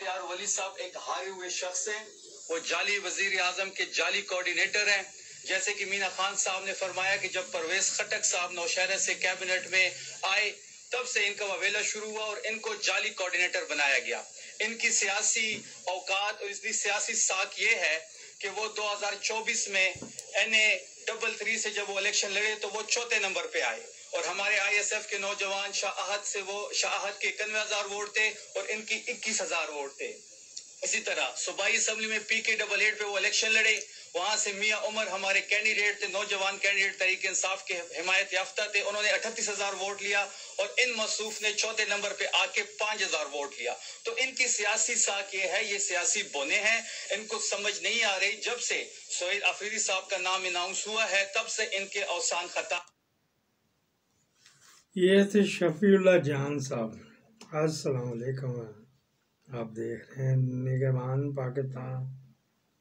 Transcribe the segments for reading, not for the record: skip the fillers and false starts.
यार वली साहब एक हारे हुए शख्स हैं। वो जाली वजीर आजम के जाली कोऑर्डिनेटर हैं। जैसे कि मीना खान साहब ने फरमाया कि जब परवेज खटक साहब नौशहरा से कैबिनेट में आए तब से इनका ववेला शुरू हुआ और इनको जाली कोऑर्डिनेटर बनाया गया। इनकी सियासी औकात और इसकी सियासी साख ये है कि वो 2024 में NA33 से जब वो इलेक्शन लड़े तो वो चौथे नंबर पे आए और हमारे ISF के नौजवान शाहत के 91,000 वोट थे और इनकी 21,000 वोट थे। इसी तरह सूबाई असम्बली में PK88 पे वो इलेक्शन लड़े, वहां से मियां उमर हमारे कैंडिडेट थे, नौजवान कैंडिडेट तरीक इंसाफ के हिमायत याफ्ता थे, उन्होंने 38,000 वोट लिया और इन मसूफ ने चौथे नंबर पे आके 5,000 वोट लिया। तो इनकी सियासी साख ये है, ये सियासी बोने हैं, इनको समझ नहीं आ रही। जब से सोहेल अफरीदी साहब का नाम अनाउंस हुआ है तब से इनके अवसान खता। ये थे शफीउल्लाह जान साहब। अस्सलाम वालेकुम। आप देख रहे हैं निगरान पाकिस्तान,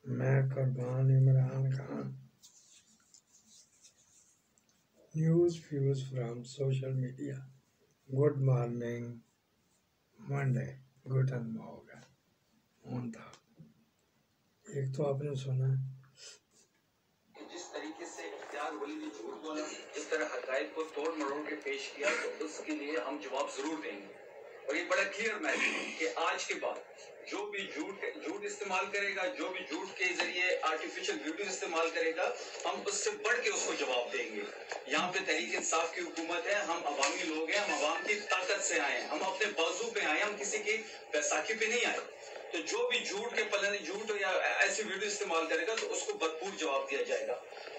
मैं कुर्बान Imran Khan. News views from social media. Good morning Monday, Gooden morning. था एक तो आपने सुना जिस तरीके से इख्तियार वली ने झूठ बोला, जिस तरह हकायक को तोड़ मरोड़ के पेश किया, तो उसके लिए हम जवाब जरूर देंगे। और ये बड़ा क्लियर मैसेज है कि आज के बाद जो भी झूठ इस्तेमाल करेगा, जो भी झूठ के जरिए आर्टिफिशियल वीडियो इस्तेमाल करेगा, हम उससे बढ़ के उसको जवाब देंगे। यहाँ पे तहरीक इंसाफ की हुकूमत है, हम अवामी लोग हैं, हम अवाम की ताकत से आए हैं, हम अपने बाजू पे आए, हम किसी की बैसाखी पे नहीं आए। तो जो भी झूठ के पलने झूठ या ऐसी वीडियो इस्तेमाल करेगा तो उसको भरपूर जवाब दिया जाएगा।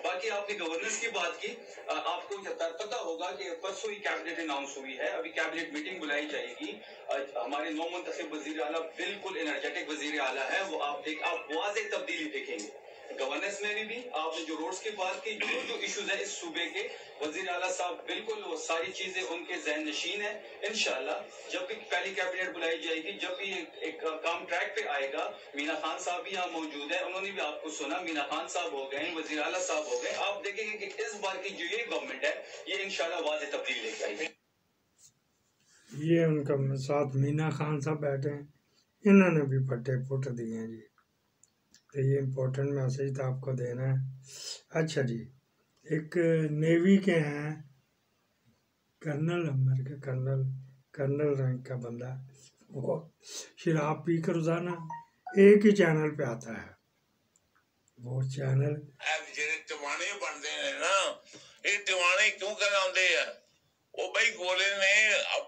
बाकी आपने गवर्नेंस की बात की, आपको पता होगा कि परसों ही कैबिनेट अनाउंस हुई है, अभी कैबिनेट मीटिंग बुलाई जाएगी। हमारे नौ मुंतखब वजीर आला बिल्कुल एनर्जेटिक वजीर आला है, वो आप वाज़ेह तब्दीली देखेंगे गवर्नेंस में भी। आपने जो रोड्स की बात की, जो इश्यूज है इस सूबे के, वजीर आला साहब बिल्कुल वो सारी चीजें उनके ज़हन नशीन है। इंशाल्लाह जब भी पहली कैबिनेट बुलाई जाएगी, जब भी एक काम ट्रैक पे आएगा, मीना खान साहब भी यहाँ मौजूद है, उन्होंने भी आपको सुना, मीना खान साहब हो गए, वजीर आला साहब हो गए, आप देखेंगे कि इस बार की जो ये गवर्नमेंट है ये इंशाल्लाह वाज़ेह तब्दीली लेके आएगी। ये उनका साथ मीना खान साहब बैठे हैं, इन्होंने भी पट्टे पुट दिए हैं जी। तो ये इम्पोर्टेंट मैसेज तो आपको देना है। अच्छा जी, एक नेवी के हैं कर्नल, अमर के कर्नल रैंक का बंदा, वो शराब पी कर रोजाना एक ही चैनल पे आता है। वो चैनल टवाने बनते हैं ना, ये टवाने क्यों कराते हैं? वो भाई गोले ने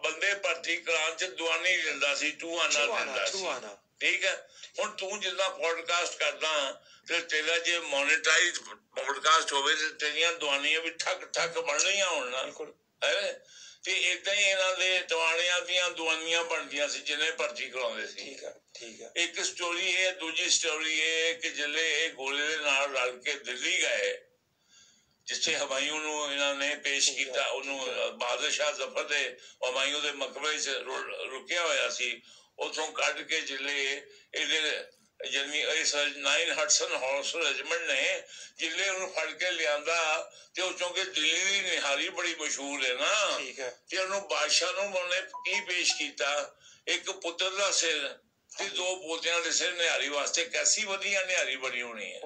बंदे भर्ती कराने च दुआनी दिंदा सी, टूआना दिंदा सी, ठीक है। हुण तू जिदा पॉडकास्ट करदा ते तेरा जे मोनेटाइज पॉडकास्ट होवे ते तेरियां दुआनियां भी ठक ठक बननियां होण ना, है ते इदां ही इन्हां दे टवाणियां दियां दुआनियां बनदियां सी जिन्हें भर्ती कराउंदे सी। ठीक है। एक स्टोरी है, दूजी स्टोरी है कि जिले गोले दे नाल रल के दिल्ली गए, जिथे हमायूं नूं इन्हां ने पेश किया, उन्होंने बहादुर शाह जफर दे हमायूं दे मकबरे च रुकिया होया सी, उथों कढ के जिले यानी इस 9 हडसन हॉर्स रेजिमेंट ने जिले उन्हें फड़ के लियांदा ते उस चों के दिल्ली दी निहारी बड़ी मशहूर है ना, ठीक है। ते उन्होंने बादशाह नूं उन्होंने की पेश किया, एक पुत्र दा सिर ते 2 पोतियां दे सिर निहारी वास्ते, कैसी वधिया निहारी बनी होनी है।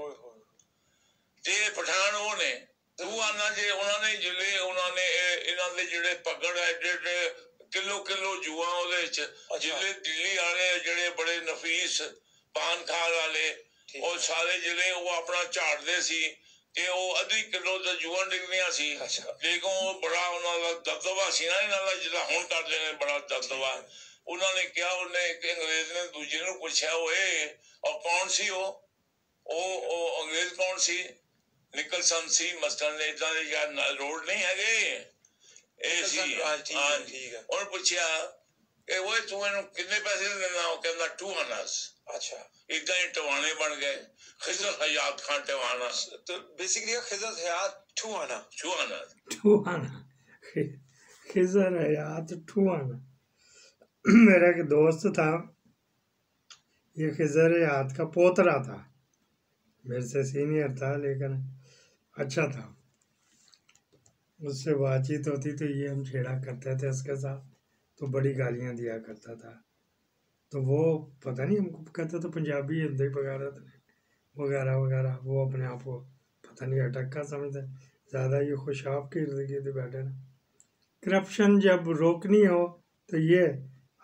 ते पठान वो ने तू आना जे उन्होंने जिले उन्होंने इन्हां दे जिहड़े पगड़ एडे किलो किलो जुआ ओदे च जिले दिल्ली वाले जिहड़े बड़े नफीस पान खाल वाले और सारे जिले वो अपना झाड़ते सी ते वो अद्धी किलो दा जुआ निकलियां सी, लेकिन वो बड़ा उन्हां दा दबदबा सी ना, इन्हां दा जिदा हुण करदे ने बड़ा दबदबा। उन्होंने क्या, उन्हें एक अंग्रेज ने दूजे नूं पुछया, ओए और कौन सी ओ अंग्रेज कौन सी? निकलसन सी मस्टन ने इतना यार रोड नहीं है और पूछया कि वो तू इन्हू कितने पैसे देना? वो कहना 2 आनास। अच्छा, इतना ही टवाने बन गए, खिजर हयात खान टवाना। तो बेसिकली खिजर हयात 2 आना खिजर हयात 2 आना। मेरा एक दोस्त था, ये खिजर हयात का पोतरा था, मेरे से सीनियर था लेकिन अच्छा था, उससे बातचीत होती तो ये हम छेड़ा करते थे उसके साथ, तो बड़ी गालियां दिया करता था। तो वो पता नहीं, हमको कहता तो पंजाबी हिंदी वगैरह वगैरह वगैरह, वो अपने आप को पता नहीं अटक्का समझता है, ज़्यादा ये खुशाब के इर्द गिर्द बैठे ना। करप्शन जब रोकनी हो तो ये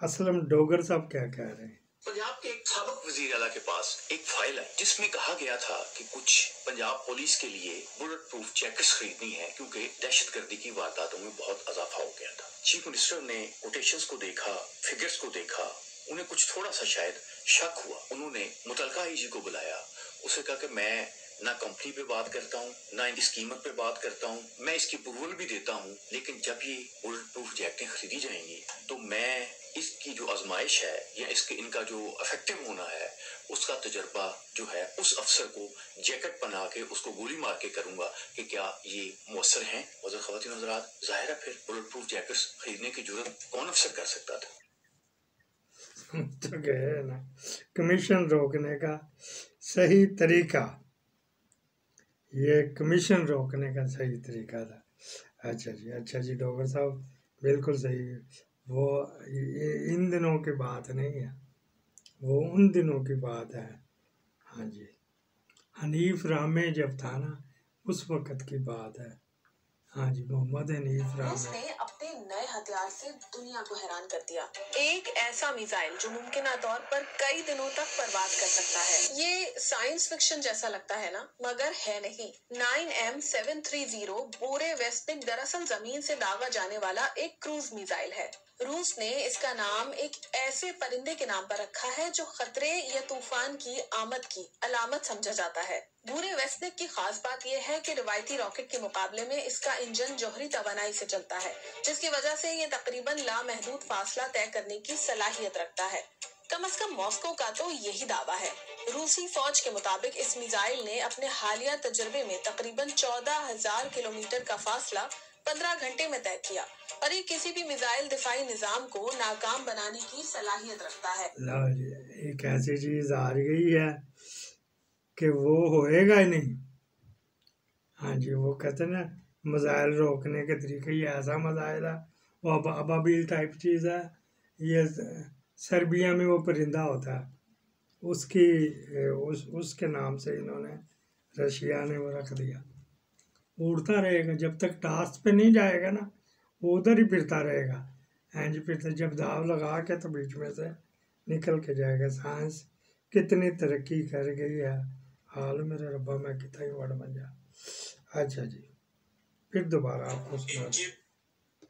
असलम डोगर साहब क्या कह रहे हैं। पंजाब के एक साबिक वजीर आला के पास एक फाइल है जिसमें कहा गया था कि कुछ पंजाब पुलिस के लिए बुलेट प्रूफ जैकेट्स खरीदनी है क्योंकि दहशतगर्दी की वारदातों में बहुत इजाफा हो गया था। चीफ मिनिस्टर ने कोटेशंस को देखा, फिगर्स को देखा, उन्हें कुछ थोड़ा सा शायद शक हुआ। उन्होंने मुतलका आईजी को बुलाया, उसे कहा कि मैं ना कंपनी पे बात करता हूँ, ना इनकी कीमत पे बात करता हूँ, मैं इसकी अप्रूवल भी देता हूँ, लेकिन जब ये बुलेट प्रूफ जैकेटें खरीदी जाएंगी तो मैं इसकी जो आजमाइश है या इसके इनका जो इफेक्टिव होना है उसका तजर्बा जो है उस अफसर को जैकेट पहना के उसको गोली मार के करूंगा कि क्या ये मौसर हैं। वज़ीर ख़वातीन हज़रात, ज़ाहिर है फिर बुलेट प्रूफ जैकेट्स खरीदने की जरूरत कौन अफसर कर सकता था। तो गए ना कमीशन रोकने का सही तरीका, ये कमीशन रोकने का सही तरीका था। अच्छा जी डॉक्टर साहब बिल्कुल सही। वो ये इन दिनों की बात नहीं है, वो उन दिनों की बात है। हाँ जी, हनीफ रामे जब था ना उस वक़्त की बात है। हाँ जी, मोहम्मद हनीफ रामे उसने अपने नए हथियार से दुनिया को हैरान कर दिया। एक ऐसा मिसाइल जो मुमकिन तौर पर कई दिनों तक परवाज कर सकता है। ये साइंस फिक्शन जैसा लगता है ना, मगर है नहीं। 9M730 बोरे वेस्टनिक दरअसल जमीन से दागा जाने वाला एक क्रूज मिसाइल है। रूस ने इसका नाम एक ऐसे परिंदे के नाम पर रखा है जो खतरे या तूफान की आमद की अलामत समझा जाता है। भूरे वेस्टनिक की खास बात यह है कि रिवायती रॉकेट के मुकाबले में इसका इंजन जौहरी तवानाई से चलता है, जिसकी वजह से ये तकरीबन लामहदूद फासला तय करने की सलाहियत रखता है। कम से कम मॉस्को का तो यही दावा है। रूसी फौज के मुताबिक इस मिसाइल ने अपने हालिया तजर्बे में तकरीबन 14,000 किलोमीटर का फासला 15 घंटे में तय किया और ये किसी भी मिसाइल दिफाई निजाम को नाकाम बनाने की सलाहियत रखता है। एक ऐसी चीज आ रही है कि वो होएगा ही नहीं। हाँ जी, वो कहते हैं ना मिसाइल रोकने के तरीके, ये ऐसा मिसाइल है, वो अबाबील टाइप चीज़ है। ये सर्बिया में वो परिंदा होता है, उसके नाम से इन्होंने रशिया ने वो रख दिया। उड़ता रहेगा जब तक टास्क पे नहीं जाएगा ना, वो उधर ही फिरता रहेगा। एंज फिरता, जब दाव लगा के तो बीच में से निकल के जाएगा। साइंस कितनी तरक्की कर गई है, हाल मेरे रब्बा में कितना ही वर्ड बन जा। अच्छा जी, फिर दोबारा आपको सुना।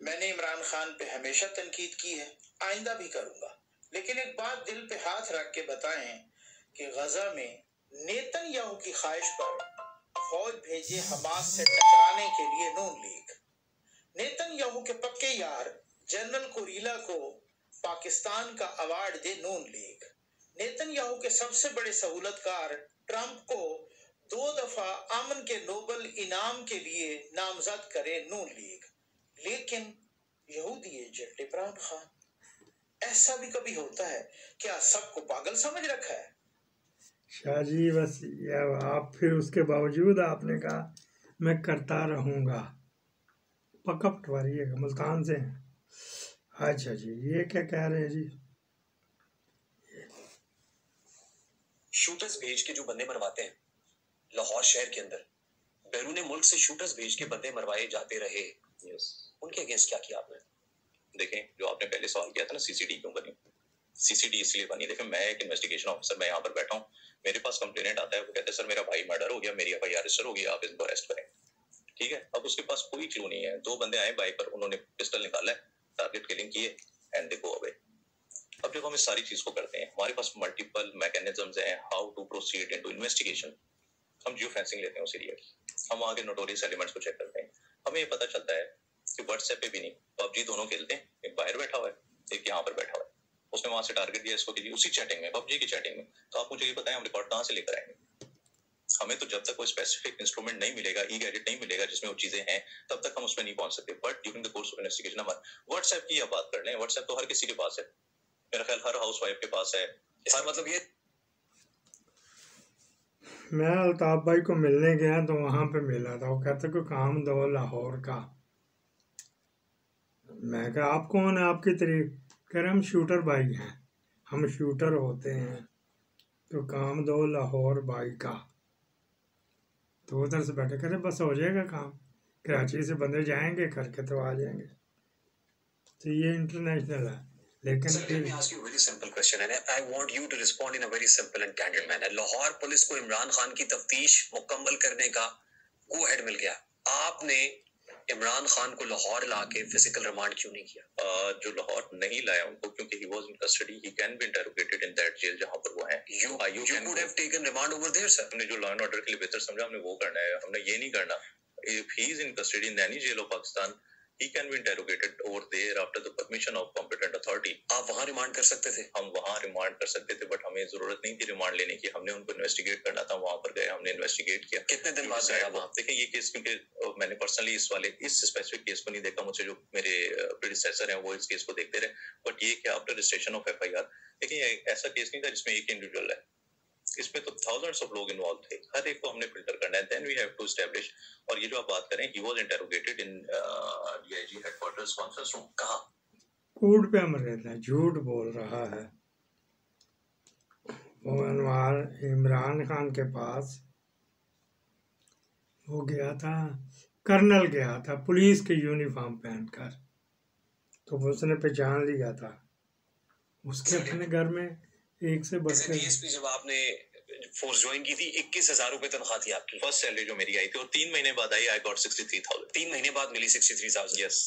मैंने इमरान खान पे हमेशा तनकीद की है, आइंदा भी करूंगा, लेकिन एक बात दिल पे हाथ रख के बताएं कि गजा में नेतन्याहू की ख्वाहिश पर फौज भेजे हमास से टकराने के लिए नून लीग। नेतन्याहू के पक्के यार जनरल कुरीला को पाकिस्तान का अवार्ड दे नून लीग। नेतन्याहू के सबसे बड़े सहूलतकार ट्रंप को 2 दफा अमन के नोबल इनाम के लिए नामजद करे नून लीग। लेकिन यहूदी एजेंट इमरान खान, ऐसा भी कभी होता है? क्या सबको पागल समझ रखा है? शाह जी बस या आप फिर उसके बावजूद आपने कहा मैं करता रहूँगा। पक्का पटवारी है, मुल्तान से हैं। अच्छा जी, ये क्या कह रहे हैं जी? शूटर्स भेज के जो बंदे मरवाते हैं लाहौर शहर के अंदर, बैरून मुल्क से शूटर्स भेज के बंदे मरवाए जाते रहे। उनके अगेंस्ट क्या किया आपने? देखें, जो आपने पहले सवाल किया था ना सीसीडी क्यों बनी, सीसीडी इसलिए बनी। देखें, मैं एक इन्वेस्टिगेशन ऑफिसर, मैं यहाँ पर बैठा हूँ, मेरे पास कंप्लेनेंट आता है, वो कहते हैं सर मेरा भाई मर्डर हो गया, मेरी FIR रजिस्टर हो गया, आप इसको अरेस्ट करें। ठीक है, अब उसके पास कोई क्लू नहीं है। 2 बंदे आए बाइक पर, उन्होंने पिस्टल निकाला है, टारगेट किलिंग की है एंड दे गो अवे। अब जब हम इस सारी चीज को करते हैं, हमारे पास मल्टीपल मैकेनिज्म्स हैं how to proceed into investigation. हम जियो फेंसिंग लेते हैं उस एरिया की, हम वहाँ के नोटोरियस एलिमेंट्स को चेक करते हैं। हमें ये पता चलता है कि व्हाट्सएप पे भी नहीं, PUBG दोनों खेलते हैं, एक बाहर बैठा हुआ है, एक यहाँ पर बैठा हुआ है, उसने वहां से टारगेट दिया इसको कीजिए, उसी चैटिंग में, PUBG की चैटिंग में। तो आप मुझे ये बताएं हम रिकॉर्ड कहाँ से लेकर आएंगे? हमें तो जब तक कोई स्पेसिफिक इंस्ट्रूमेंट नहीं मिलेगा, ई गैजेट नहीं मिलेगा जिसमें वो चीजें हैं, तब तक हम उसमें नहीं पहुंच सकते। But during the course of investigation हम व्हाट्सएप की बात कर लें, व्हाट्सएप तो हर किसी के पास है, मेरा ख्याल हर हाउसवाइफ के पास है। इसका मतलब ये, मैं अल्ताफ भाई को मिलने गया तो वहाँ पे मिला था, वो कहते कोई काम दो लाहौर का। मैं कहा आप कौन है, आपकी तारीफ? कह रहे हम शूटर भाई हैं, हम शूटर होते हैं तो काम दो लाहौर भाई का, तो उधर से बैठे करे बस हो जाएगा काम, कराची से बंदे जाएंगे करके तो आ जाएंगे। तो ये इंटरनेशनल है, लेकिन Sir, let me ask you a very simple question and I want you to respond in a very simple and candid manner. Lahore police को इमरान खान की तफ्तीश मुकम्मल करने का गो हेड मिल गया, आपने इमरान खान को लाहौर लाके फिजिकल रिमांड क्यों नहीं किया? जो लाहौर नहीं लाया उनको, क्योंकि he was in custody, he can be interrogated in that jail जहाँ पर वो हैं। You could have taken remand over there, sir. हमने जो लॉ एंड ऑर्डर के लिए बेहतर समझा हमने वो करना है, हमने ये नहीं करना। If he is in custody in any jail of Pakistan, he can be interrogated over there after the permission of competent authority. आप वहाँ रिमांड कर सकते थे? हम वहाँ रिमांड कर सकते थे, बट हमें जरूरत नहीं थी रिमांड लेने की, हमने उनको इन्वेस्टिगेट करना था। वहाँ पर गए, हमने इन्वेस्टिगेट किया। कितने दिन बाद गए आप? देखिए ये केस, क्योंकि मैंने पर्सनली इस स्पेसिफिक केस को नहीं देखा, मुझसे जो मेरे प्रेडिसेसर हैं वो इस केस को देखते रहे, बट ये क्या आफ्टर रजिस्ट्रेशन ऑफ FIR, देखिए ऐसा केस नहीं था जिसमें एक इंडिविजुअल है, इसमें तो थाउजेंड्स ऑफ लोग इन्वॉल्व थे, हर एक को हमने फिल्टर करना है, then we have to establish. और ये जो आप बात करें, he was interrogated in DIG headquarters conference room. कहाँ? कूट पे अमर रहता है, झूठ बोल रहा है। वो अनवार इमरान खान के पास वो गया था, कर्नल गया था पुलिस के यूनिफॉर्म पहनकर, तो उसने पहचान लिया था। उसके अपने घर में एक से बढ़कर DSP जब आपने फोर्स ज्वाइन की थी 21,000 रुपए तनख्वाह थी आपकी। फर्स्ट सैलरी जो मेरी आई थी, और 3 महीने बाद आई, आई गॉट 63,000। 3 महीने बाद मिली 63,000। यस।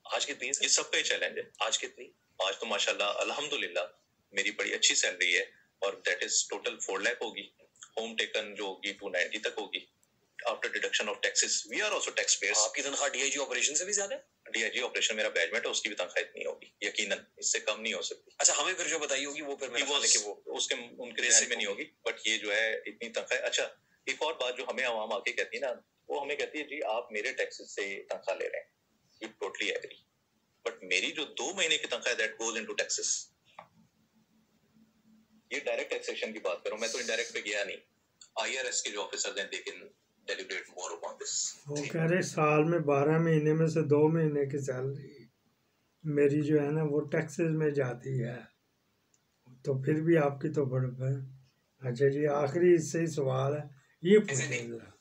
आज कितनी है? ये सबका ही चैलेंज है। आज कितनी? आज तो माशाल्लाह अल्हम्दुलिल्लाह मेरी बड़ी अच्छी सैलरी है, और दैट इज टोटल 4 लाख होगी। होम टेकन जो होगी 290 तक होगी after deduction of taxes. We are also tax payers. आपकी तनख्वाह DIG ऑपरेशन से भी ज्यादा है? DIG ऑपरेशन मेरा बैचमेट है, उसकी भी तनख्वाह इतनी होगी, यकीनन इससे कम नहीं हो सकती। अच्छा, हमें फिर जो बताई होगी वो फिर मेरे ख्याल है कि वो उसके उनके रेंज में नहीं होगी, बट ये जो है इतनी तनख्वाह। अच्छा, एक और बात जो हमें आवाम आके कहती है ना, वो हमें कहती है जी आप मेरे टैक्सेस से तनख्वाह ले रहे हैं, यू टोटली एग्री, बट मेरी जो 2 महीने की तनख्वाह दैट गोज इनटू टैक्सेस। ये डायरेक्ट टैक्सेशन की बात करूं, मैं तो इनडायरेक्ट पे गया नहीं। IRS के जो ऑफिसर्स हैं, they can deliberate more upon this. वो कह रहे साल में 12 महीने में से 2 महीने की सैलरी मेरी जो है ना वो टैक्सेस में जाती है, तो फिर भी आपकी तो बड़ है। अच्छा जी, आखिरी इससे ही सवाल है, ये पूछेंगे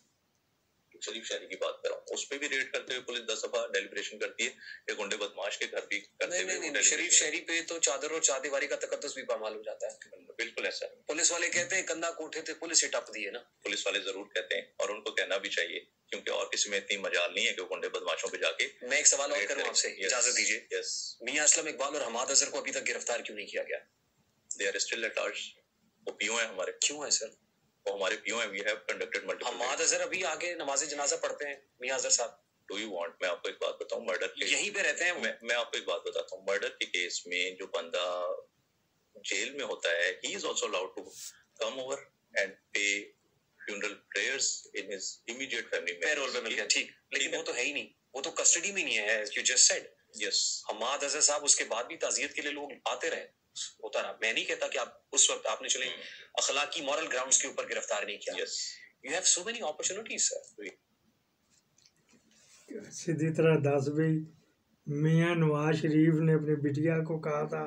शरीफ शहरी की बात कर रहा हूँ, उस पे भी रेड करते हुए पुलिस 10 दफा डेलिब्रेशन करती है, ये गुंडे बदमाश के घर भी करते हुए। नहीं, शरीफ शहरी पे तो चादर और चारदीवारी का तकद्दुस भी पामाल हो जाता है। बिल्कुल ऐसा है। पुलिस वाले कहते हैं कंधा कोठे थे पुलिस से टप दिए ना। पुलिस वाले जरूर कहते हैं, और उनको कहना भी चाहिए, क्योंकि और किसी में इतनी मजाल नहीं है कि गुंडे बदमाशों पे जाके। मैं एक सवाल और करूं आपसे, इजाजत दीजिए। यस। मियां असलम इकबाल और हमाद अजहर को अभी तक गिरफ्तार क्यों नहीं किया गया? They are still at large. वो PO है हमारे। क्यों है सर? वो हमारे PO हैं। We have conducted multiple. Hammad Azhar अभी आगे नमाज जनाजा पढ़ते हैं। मियां अजहर साहब, डू यू वांट, मैं आपको एक बात बताऊं, मर्डर केस यहीं पे रहते हैं। मैं आपको एक बात बताता हूँ, मर्डर के केस में जो बंदा जेल में होता है, he is also allowed to come over and pay funeral prayers in his immediate family. Parole पे मिल गया, ठीक, लेकिन वो तो है ही नहीं, वो तो कस्टडी में नहीं है, you just said. Yes. Hammad Azhar साहब उसके बाद भी ताजियत के लिए लोग आते रहे, होता रहा। मैं नहीं कहता कि आप उस वक्त आपने चले अखलाकी मॉरल ग्राउंड्स के ऊपर गिरफ्तार नहीं किया। Yes. You have so many opportunities sir. सीधी तरह 10 भी मियाँ नवाज शरीफ ने अपनी बिटिया को कहा था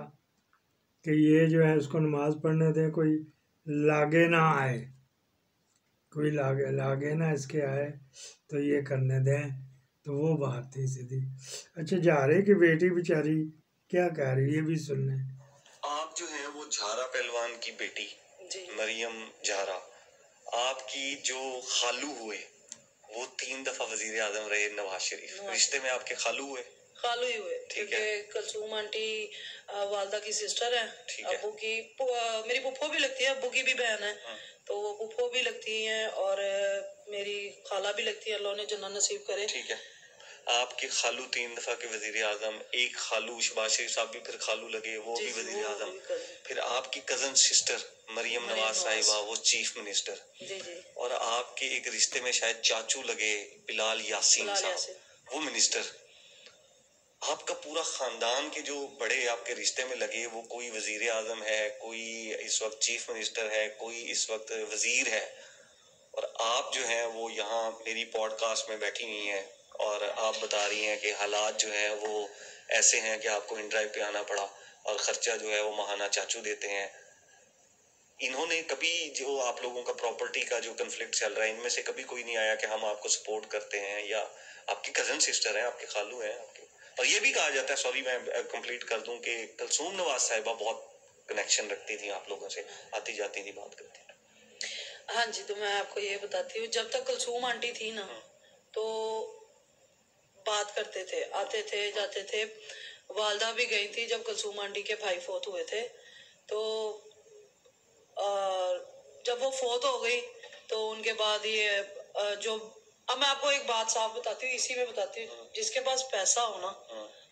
कि ये जो है उसको नमाज पढ़ने दें, कोई लागे ना आए, कोई लागे ना इसके आए तो ये करने दें, तो वो बात थी सीधी। अच्छा, झारे की बेटी बेचारी क्या कह रही है ये भी सुन लें। आप जो है वो झारा पहलवान की बेटी मरियम झारा, आपकी जो खालू हुए वो 3 दफा वजीर आजम रहे नवाज शरीफ, रिश्ते में आपके खालू हुए? खालू ही हुए, क्योंकि कलसूम आंटी वालदा की सिस्टर है, अबू की मेरी पुप्पो भी लगती है, अबू की भी बहन है, तो वो पुप्पो भी लगती हैं और मेरी खाला भी लगती है, अल्लाह ने जन्नत नसीब करे। ठीक है, आपके खालू 3 दफा के वजीर आजम, एक खालू शहबाज शरीफ साहब भी फिर खालू लगे, वो भी वजीर आजम, फिर आपकी कजन सिस्टर मरियम नवाज साहिबा वो चीफ मिनिस्टर, और आपके एक रिश्ते में शायद चाचू लगे बिलाल यासीन साहब, वो मिनिस्टर। आपका पूरा खानदान के जो बड़े आपके रिश्ते में लगे वो कोई वजीर आजम है, कोई इस वक्त चीफ मिनिस्टर है, कोई इस वक्त वजीर है, और आप जो हैं वो यहाँ मेरी पॉडकास्ट में बैठी हुई हैं और आप बता रही हैं कि हालात जो हैं वो ऐसे हैं कि आपको इन ड्राइव पे आना पड़ा, और खर्चा जो है वो माहाना चाचू देते हैं। इन्होंने कभी, जो आप लोगों का प्रॉपर्टी का जो कन्फ्लिक्ट चल रहा है, इनमें से कभी कोई नहीं आया कि हम आपको सपोर्ट करते हैं, या आपकी कजन सिस्टर है, आपके खालू हैं आपके। और ये भी कहा जाता है, सॉरी मैं कंप्लीट कर दूं, कि कुलसूम नवाज साहिबा बहुत कनेक्शन रखती थी आप लोगों से, आती जाती थी, बात करती थी। हाँ जी, तो मैं आपको ये बताती हूँ, जब तक कुलसूम आंटी थी ना तो बात करते थे, आते थे, जाते थे। वालदा भी गई थी जब कुलसूम आंटी के भाई फोत हुए थे। तो जब वो फोत हो गई तो उनके बाद ये जो, अब मैं आपको एक बात साफ बताती हूँ, इसी में बताती हूँ, जिसके पास पैसा हो ना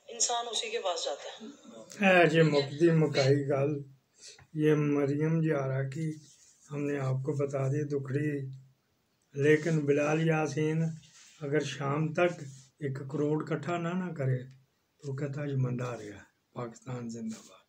इंसान उसी के पास जाता है। जे मुक्ति मुकाई गल ये मरियम जारा की हमने आपको बता दी दुखड़ी, लेकिन बिलाल यासीन अगर शाम तक 1 करोड़ इकट्ठा ना करे तो कहता है मंदा रहा, पाकिस्तान जिंदाबाद।